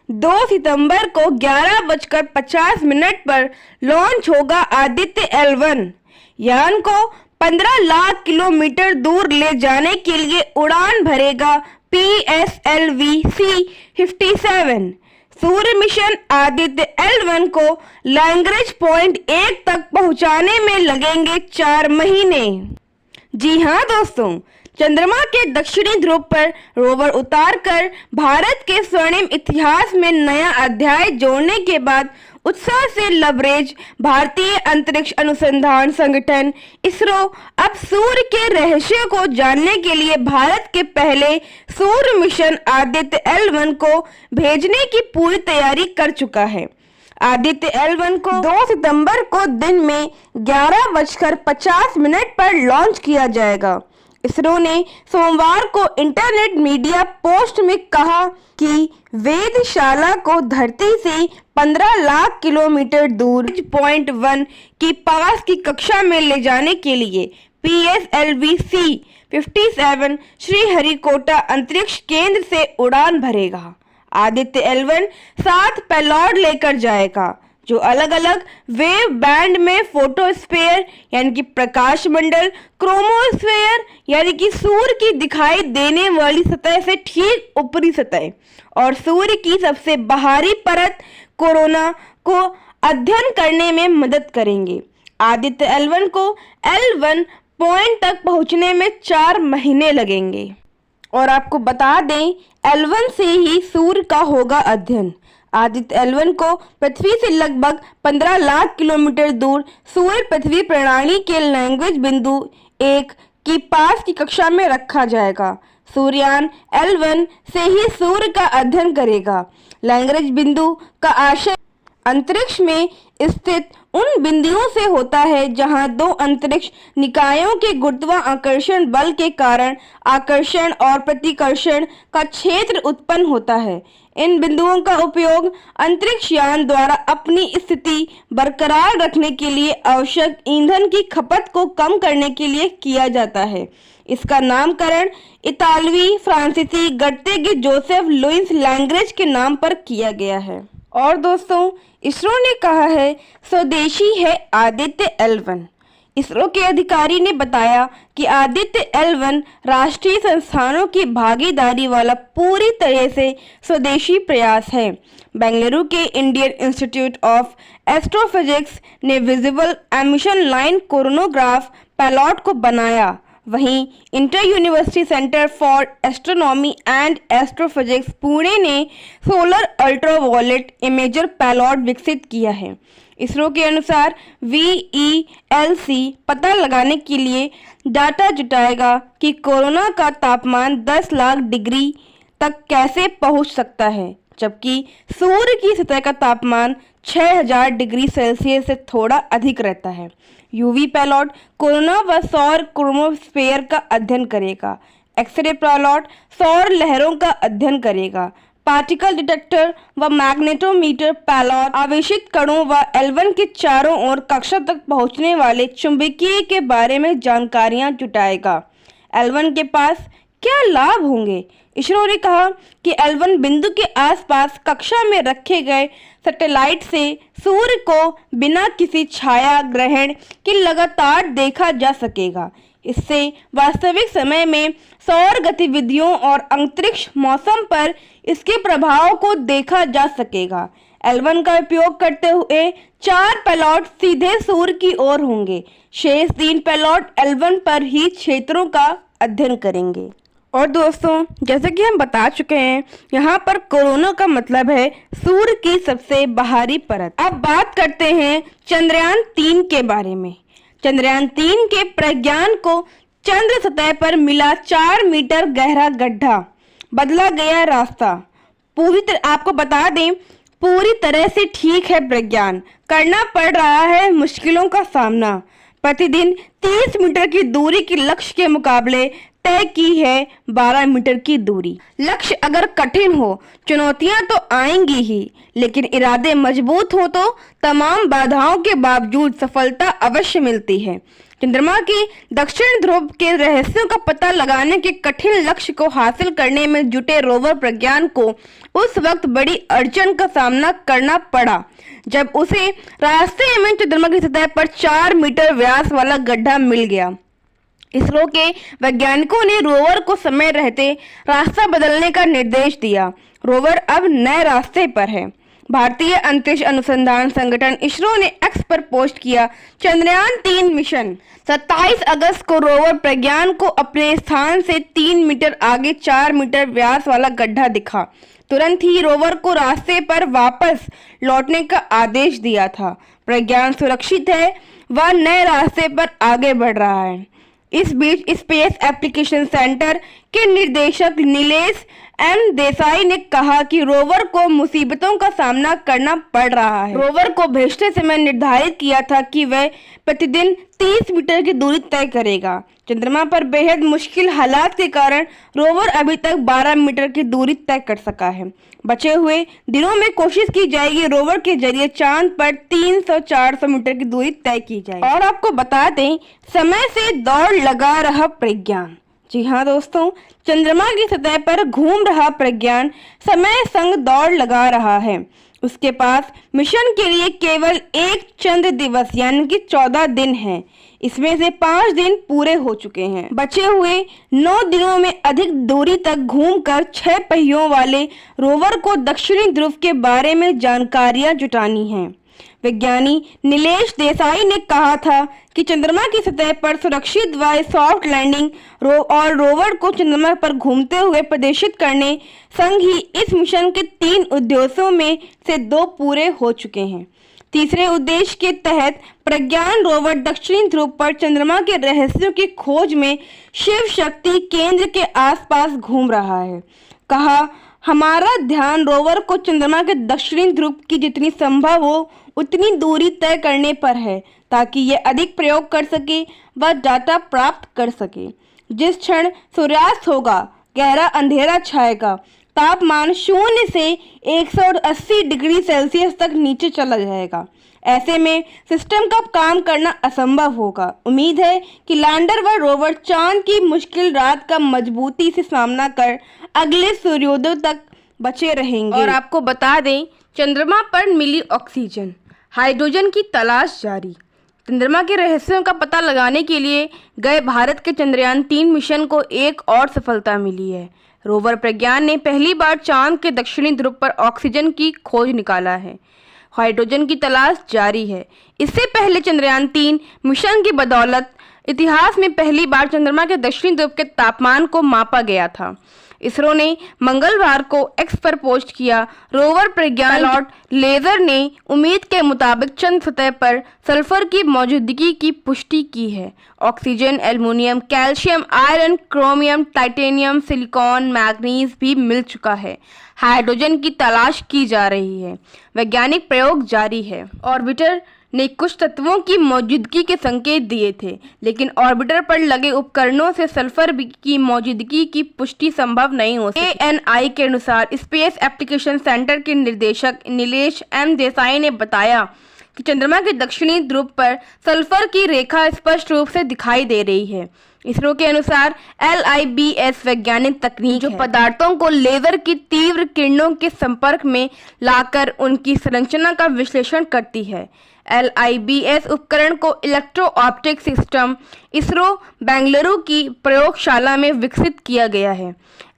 2 सितंबर को 11:50 पर लॉन्च होगा आदित्य L1। यान को 15 लाख किलोमीटर दूर ले जाने के लिए उड़ान भरेगा PSLV-C-57। सूर्य मिशन आदित्य L1 को लैग्रेंज पॉइंट 1 तक पहुंचाने में लगेंगे 4 महीने। जी हाँ दोस्तों, चंद्रमा के दक्षिणी ध्रुव पर रोवर उतारकर भारत के स्वर्णिम इतिहास में नया अध्याय जोड़ने के बाद उत्साह से लबरेज भारतीय अंतरिक्ष अनुसंधान संगठन इसरो अब सूर्य के रहस्य को जानने के लिए भारत के पहले सूर्य मिशन आदित्य L1 को भेजने की पूरी तैयारी कर चुका है। आदित्य L1 को 2 सितंबर को दिन में 11:50 पर लॉन्च किया जाएगा। इसरो ने सोमवार को इंटरनेट मीडिया पोस्ट में कहा कि वेधशाला को धरती से 15 लाख किलोमीटर दूर पॉइंट 1 के पास की कक्षा में ले जाने के लिए PSLV-C-57 श्रीहरिकोटा अंतरिक्ष केंद्र से उड़ान भरेगा। आदित्य L1 7 पेलोड लेकर जाएगा जो अलग अलग वेव बैंड में फोटोस्फीयर यानी कि प्रकाश मंडल, क्रोमोस्फीयर यानी कि सूर्य की दिखाई देने वाली सतह से ठीक ऊपरी सतह और सूर्य की सबसे बाहरी परत कोरोना को अध्ययन करने में मदद करेंगे। आदित्य L1 को L1 पॉइंट तक पहुंचने में 4 महीने लगेंगे। और आपको बता दें, L1 से ही सूर्य का होगा अध्ययन। आदित्य L1 को पृथ्वी से लगभग 15 लाख किलोमीटर दूर सूर्य पृथ्वी प्रणाली के लैग्रेंज बिंदु 1 के पास की कक्षा में रखा जाएगा। सूर्ययान L1 से ही सूर्य का अध्ययन करेगा। लैग्रेंज बिंदु का आशय अंतरिक्ष में स्थित उन बिंदुओं से होता है जहां 2 अंतरिक्ष निकायों के गुरुत्वाकर्षण बल के कारण आकर्षण और प्रतिकर्षण का क्षेत्र उत्पन्न होता है। इन बिंदुओं का उपयोग अंतरिक्ष यान द्वारा अपनी स्थिति बरकरार रखने के लिए आवश्यक ईंधन की खपत को कम करने के लिए किया जाता है। इसका नामकरण इतालवी फ्रांसीसी गणितज्ञ जोसेफ लुइस लैग्रेंज के नाम पर किया गया है। और दोस्तों, इसरो ने कहा है स्वदेशी है आदित्य L1। इसरो के अधिकारी ने बताया कि आदित्य L1 राष्ट्रीय संस्थानों की भागीदारी वाला पूरी तरह से स्वदेशी प्रयास है। बेंगलुरु के इंडियन इंस्टीट्यूट ऑफ एस्ट्रोफिजिक्स ने visible emission line coronagraph payload को बनाया। वहीं inter university centre for astronomy and astrophysics Pune ने सोलर अल्ट्रावायलेट इमेजर पेलोड विकसित किया है। इसरो के अनुसार VELC पता लगाने के लिए डाटा जुटाएगा कि कोरोना का तापमान 10 लाख डिग्री तक कैसे पहुंच सकता है, जबकि सूर्य की सतह का तापमान 6000 डिग्री सेल्सियस से थोड़ा अधिक रहता है। यूवी पेलोड कोरोना व सौर क्रोमोस्फीयर का अध्ययन करेगा। एक्सरे पेलोड सौर लहरों का अध्ययन करेगा। पार्टिकल डिटेक्टर व मैग्नेटोमीटर पेलोड आवेशित कणों व L1 के चारों ओर कक्षा तक पहुंचने वाले चुंबकीय के बारे में जानकारियां जुटाएगा। L1 के पास क्या लाभ होंगे? इसरो ने कहा कि L1 बिंदु के आसपास कक्षा में रखे गए सैटेलाइट से सूर्य को बिना किसी छाया ग्रहण के लगातार देखा जा सकेगा। इससे वास्तविक समय में सौर गतिविधियों और अंतरिक्ष मौसम पर इसके प्रभाव को देखा जा सकेगा। L1 का उपयोग करते हुए 4 पेलोड सीधे सूर्य की ओर होंगे। शेष 3 पेलोड L1 पर ही क्षेत्रों का अध्ययन करेंगे। और दोस्तों, जैसे कि हम बता चुके हैं, यहाँ पर कोरोना का मतलब है सूर्य की सबसे बाहरी परत। अब बात करते हैं चंद्रयान 3 के बारे में। चंद्रयान 3 के प्रज्ञान को चंद्र सतह पर मिला 4 मीटर गहरा गड्ढा, बदला गया रास्ता। आपको बता दें, पूरी तरह से ठीक है प्रज्ञान, करना पड़ रहा है मुश्किलों का सामना। प्रतिदिन 30 मीटर की दूरी की लक्ष्य के मुकाबले तय की है 12 मीटर की दूरी। लक्ष्य अगर कठिन हो, चुनौतियां तो आएंगी ही, लेकिन इरादे मजबूत हो तो तमाम बाधाओं के बावजूद सफलता अवश्य मिलती है। चंद्रमा के दक्षिण ध्रुव के रहस्यों का पता लगाने के कठिन लक्ष्य को हासिल करने में जुटे रोवर प्रज्ञान को उस वक्त बड़ी अड़चन का सामना करना पड़ा जब उसे रास्ते में चंद्रमा की सतह पर 4 मीटर व्यास वाला गड्ढा मिल गया। इसरो के वैज्ञानिकों ने रोवर को समय रहते रास्ता बदलने का निर्देश दिया। रोवर अब नए रास्ते पर है। भारतीय अंतरिक्ष अनुसंधान संगठन इसरो ने एक्स पर पोस्ट किया, चंद्रयान 3 मिशन। 27 अगस्त को रोवर प्रज्ञान को अपने स्थान से 3 मीटर आगे 4 मीटर व्यास वाला गड्ढा दिखा। तुरंत ही रोवर को रास्ते पर वापस लौटने का आदेश दिया था। प्रज्ञान सुरक्षित है, वह नए रास्ते पर आगे बढ़ रहा है। इस बीच स्पेस एप्लीकेशन सेंटर के निदेशक नीलेश एम देसाई ने कहा कि रोवर को मुसीबतों का सामना करना पड़ रहा है। रोवर को भेजते समय निर्धारित किया था कि वह प्रतिदिन 30 मीटर की दूरी तय करेगा। चंद्रमा पर बेहद मुश्किल हालात के कारण रोवर अभी तक 12 मीटर की दूरी तय कर सका है। बचे हुए दिनों में कोशिश की जाएगी रोवर के जरिए चांद पर 300-400 मीटर की दूरी तय की जाए। और आपको बता दें, समय से दौड़ लगा रहा प्रज्ञान। जी हाँ दोस्तों, चंद्रमा की सतह पर घूम रहा प्रज्ञान समय संग दौड़ लगा रहा है। उसके पास मिशन के लिए केवल एक चंद्र दिवस यानी कि 14 दिन है। इसमें से 5 दिन पूरे हो चुके हैं। बचे हुए 9 दिनों में अधिक दूरी तक घूमकर 6 पहियों वाले रोवर को दक्षिणी ध्रुव के बारे में जानकारियां जुटानी हैं। विज्ञानी नीलेश देसाई ने कहा था कि चंद्रमा की सतह पर सुरक्षित व सॉफ्ट लैंडिंग और रोवर को चंद्रमा पर घूमते हुए प्रदर्शित करने संग ही इस मिशन के 3 उद्देश्यों में से 2 पूरे हो चुके हैं। तीसरे उद्देश्य के तहत प्रज्ञान रोवर दक्षिणी ध्रुव पर चंद्रमा के रहस्यों की खोज में शिव शक्ति केंद्र के आसपास घूम रहा है। कहा, हमारा ध्यान रोवर को चंद्रमा के दक्षिणी ध्रुव की जितनी संभव हो उतनी दूरी तय करने पर है ताकि यह अधिक प्रयोग कर सके व डाटा प्राप्त कर सके। जिस क्षण सूर्यास्त होगा, गहरा अंधेरा छाएगा, तापमान 0 से 180 डिग्री सेल्सियस तक नीचे चला जाएगा। ऐसे में सिस्टम का काम करना असंभव होगा। उम्मीद है कि लैंडर व रोवर चांद की मुश्किल रात का मजबूती से सामना कर अगले सूर्योदय तक बचे रहेंगे। और आपको बता दें, चंद्रमा पर मिली ऑक्सीजन, हाइड्रोजन की तलाश जारी। चंद्रमा के रहस्यों का पता लगाने के लिए गए भारत के चंद्रयान 3 मिशन को एक और सफलता मिली है। रोवर प्रज्ञान ने पहली बार चांद के दक्षिणी ध्रुव पर ऑक्सीजन की खोज निकाला है। हाइड्रोजन की तलाश जारी है। इससे पहले चंद्रयान 3 मिशन की बदौलत इतिहास में पहली बार चंद्रमा के दक्षिणी ध्रुव के तापमान को मापा गया था। इसरो ने मंगलवार को एक्स पर पोस्ट किया, रोवर प्रज्ञान लॉर्ड लेजर ने उम्मीद के मुताबिक चंद्र सतह पर सल्फर की मौजूदगी की पुष्टि की है। Oxygen, aluminium, calcium, iron, chromium, titanium, silicon, manganese भी मिल चुका है। हाइड्रोजन की तलाश की जा रही है। वैज्ञानिक प्रयोग जारी है। ऑर्बिटर ने कुछ तत्वों की मौजूदगी के संकेत दिए थे, लेकिन ऑर्बिटर पर लगे उपकरणों से सल्फर की मौजूदगी की पुष्टि संभव नहीं हो सकी। ANI के अनुसार स्पेस एप्लीकेशन सेंटर के निदेशक नीलेश एम देसाई ने बताया कि चंद्रमा के दक्षिणी ध्रुव पर सल्फर की रेखा स्पष्ट रूप से दिखाई दे रही है। इसरो के अनुसार LIBS वैज्ञानिक तकनीक जो पदार्थों को लेजर की तीव्र किरणों के संपर्क में लाकर उनकी संरचना का विश्लेषण करती है। LIBS उपकरण को electro optic system ISRO Bengaluru की प्रयोगशाला में विकसित किया गया है।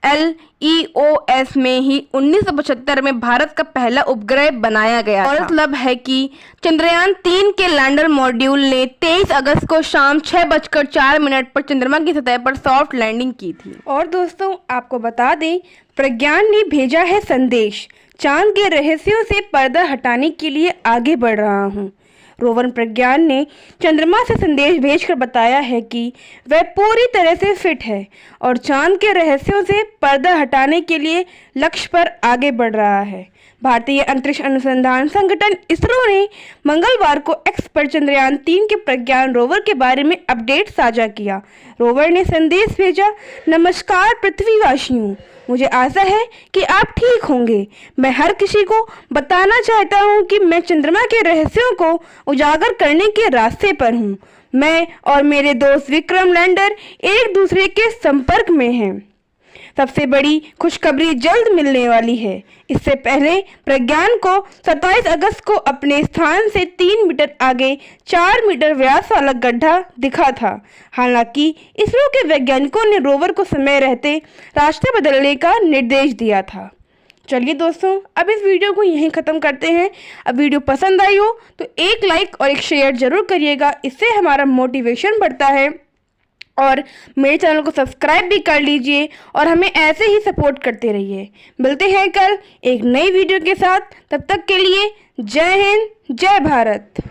LEOS में ही 1975 में भारत का पहला उपग्रह बनाया गया और मतलब है कि चंद्रयान 3 के लैंडर मॉड्यूल ने 23 अगस्त को शाम 6:04 पर चंद्रमा की सतह पर सॉफ्ट लैंडिंग की थी। और दोस्तों, आपको बता दें, प्रज्ञान ने भेजा है संदेश, चांद के रहस्यों से पर्दा हटाने के लिए आगे बढ़ रहा हूँ। रोवर प्रज्ञान ने चंद्रमा से संदेश भेजकर बताया है कि वह पूरी तरह से फिट है और चांद के रहस्यों से पर्दा हटाने के लिए लक्ष्य पर आगे बढ़ रहा है। भारतीय अंतरिक्ष अनुसंधान संगठन इसरो ने मंगलवार को एक्स पर चंद्रयान 3 के प्रज्ञान रोवर के बारे में अपडेट साझा किया। रोवर ने संदेश भेजा, नमस्कार पृथ्वीवासियों, मुझे आशा है कि आप ठीक होंगे। मैं हर किसी को बताना चाहता हूं कि मैं चंद्रमा के रहस्यों को उजागर करने के रास्ते पर हूं। मैं और मेरे दोस्त विक्रम लैंडर एक दूसरे के संपर्क में हैं। सबसे बड़ी खुशखबरी जल्द मिलने वाली है। इससे पहले प्रज्ञान को 27 अगस्त को अपने स्थान से 3 मीटर आगे 4 मीटर व्यास वाला गड्ढा दिखा था। हालांकि इसरो के वैज्ञानिकों ने रोवर को समय रहते रास्ते बदलने का निर्देश दिया था। चलिए दोस्तों, अब इस वीडियो को यहीं ख़त्म करते हैं। अब वीडियो पसंद आई हो तो एक लाइक और एक शेयर जरूर करिएगा, इससे हमारा मोटिवेशन बढ़ता है। और मेरे चैनल को सब्सक्राइब भी कर लीजिए और हमें ऐसे ही सपोर्ट करते रहिए। मिलते हैं कल एक नई वीडियो के साथ, तब तक के लिए जय हिंद, जय भारत।